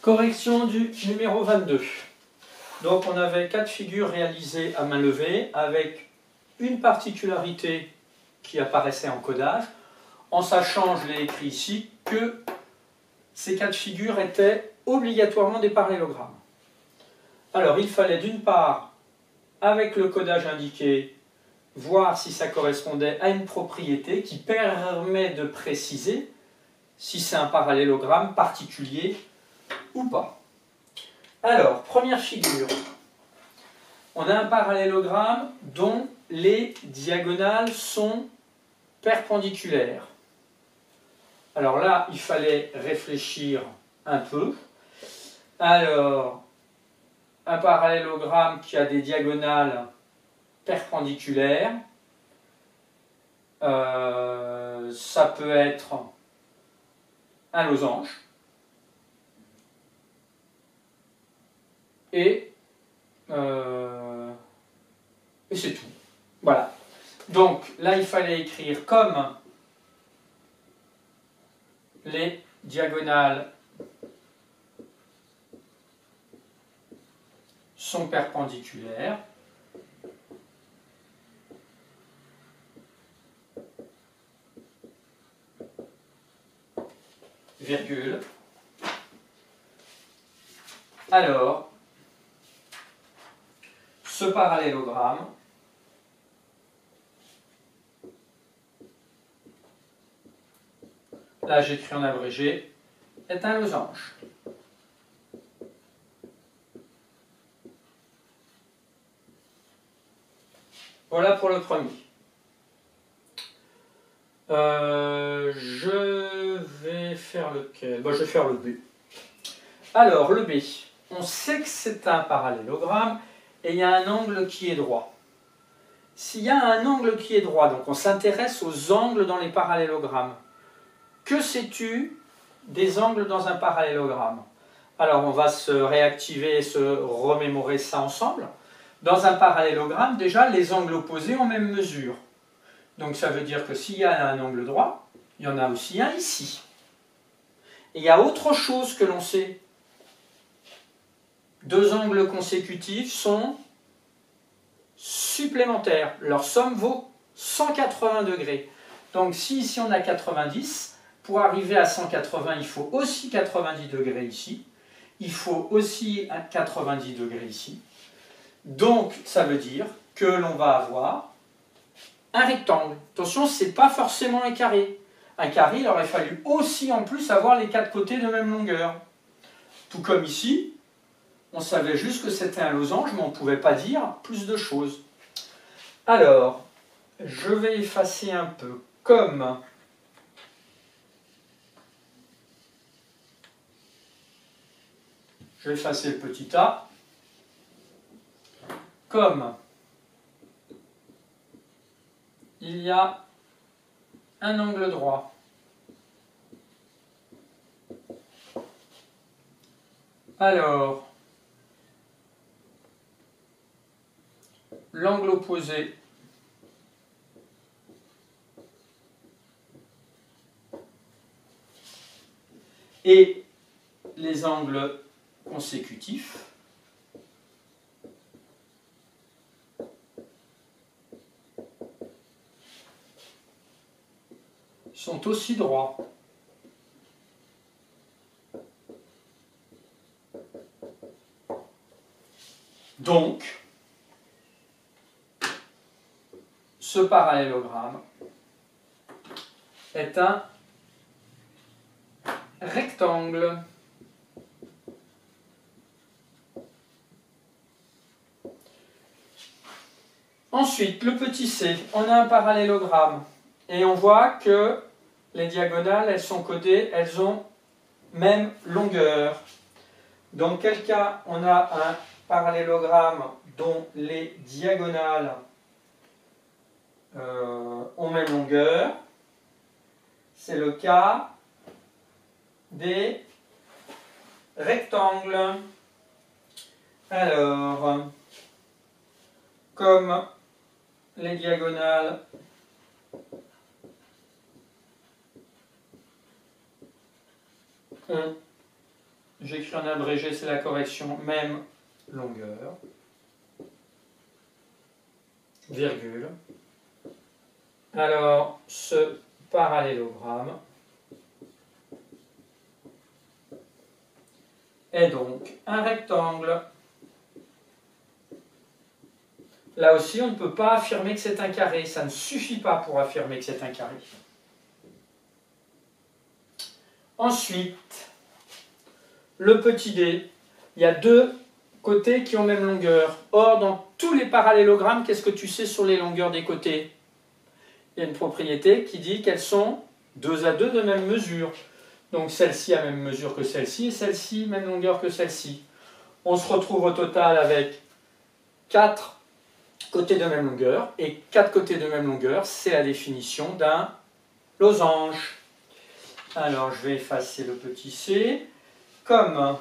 Correction du numéro 22. Donc on avait 4 figures réalisées à main levée avec une particularité qui apparaissait en codage, en sachant, je l'ai écrit ici, que ces 4 figures étaient obligatoirement des parallélogrammes. Alors il fallait d'une part, avec le codage indiqué, voir si ça correspondait à une propriété qui permet de préciser si c'est un parallélogramme particulier ou pas. Alors, première figure, on a un parallélogramme dont les diagonales sont perpendiculaires. Alors là, il fallait réfléchir un peu. Alors, un parallélogramme qui a des diagonales perpendiculaires, ça peut être un losange. Et c'est tout. Voilà. Donc là, il fallait écrire comme les diagonales sont perpendiculaires. Virgule. Alors, ce parallélogramme là j'écris en abrégé, est un losange. Voilà pour le premier. Je vais faire lequel? Bon, je vais faire le B. Alors, le B, on sait que c'est un parallélogramme et il y a un angle qui est droit. S'il y a un angle qui est droit, donc on s'intéresse aux angles dans les parallélogrammes. Que sais-tu des angles dans un parallélogramme? Alors, on va se réactiver et se remémorer ça ensemble. Dans un parallélogramme, déjà, les angles opposés ont même mesure. Donc, ça veut dire que s'il y a un angle droit, il y en a aussi un ici. Et il y a autre chose que l'on sait. Deux angles consécutifs sont supplémentaires. Leur somme vaut 180 degrés. Donc, si ici on a 90, pour arriver à 180, il faut aussi 90 degrés ici. Il faut aussi 90 degrés ici. Donc, ça veut dire que l'on va avoir un rectangle. Attention, ce n'est pas forcément un carré. Un carré, il aurait fallu aussi en plus avoir les quatre côtés de même longueur. Tout comme ici, on savait juste que c'était un losange, mais on ne pouvait pas dire plus de choses. Alors, je vais effacer un peu comme... Je vais effacer le petit a. Comme il y a un angle droit. Alors, l'angle opposé et les angles consécutifs sont aussi droits. Donc, ce parallélogramme est un rectangle. Ensuite, le petit c, on a un parallélogramme et on voit que les diagonales, elles sont codées, elles ont même longueur. Dans quel cas on a un parallélogramme dont les diagonales ont même longueur? C'est le cas des rectangles. Alors, comme les diagonales ont j'écris en abrégé, c'est la correction, même longueur, virgule. Alors, ce parallélogramme est donc un rectangle. Là aussi, on ne peut pas affirmer que c'est un carré. Ça ne suffit pas pour affirmer que c'est un carré. Ensuite, le petit d, il y a deux côtés qui ont même longueur. Or, dans tous les parallélogrammes, qu'est-ce que tu sais sur les longueurs des côtés? Il y a une propriété qui dit qu'elles sont 2 à 2 de même mesure. Donc celle-ci a même mesure que celle-ci et celle-ci même longueur que celle-ci. On se retrouve au total avec 4 côtés de même longueur. Et 4 côtés de même longueur, c'est la définition d'un losange. Alors je vais effacer le petit c. Comme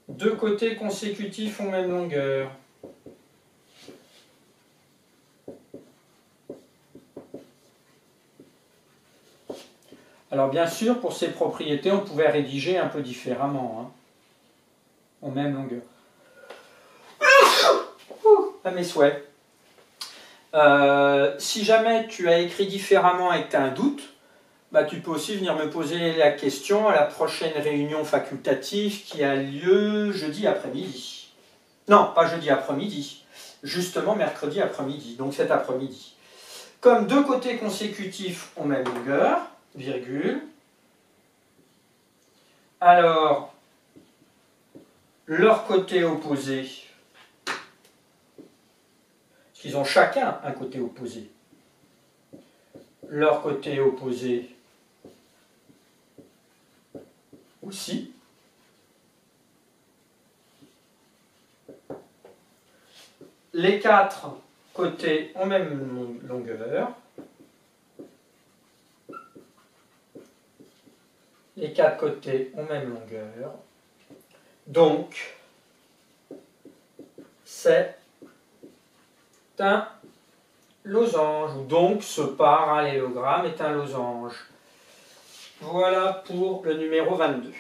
deux côtés consécutifs ont même longueur, alors bien sûr, pour ces propriétés, on pouvait rédiger un peu différemment, hein, aux mêmes longueurs. À mes souhaits. Si jamais tu as écrit différemment et que tu as un doute, bah, tu peux aussi venir me poser la question à la prochaine réunion facultative qui a lieu jeudi après-midi. Non, pas jeudi après-midi, justement mercredi après-midi, donc cet après-midi. Comme deux côtés consécutifs ont même longueur, virgule, alors leur côté opposé, parce qu'ils ont chacun un côté opposé, leur côté opposé aussi, les 4 côtés ont même longueur, les 4 côtés ont même longueur, donc c'est un losange, ou donc ce parallélogramme est un losange. Voilà pour le numéro 22.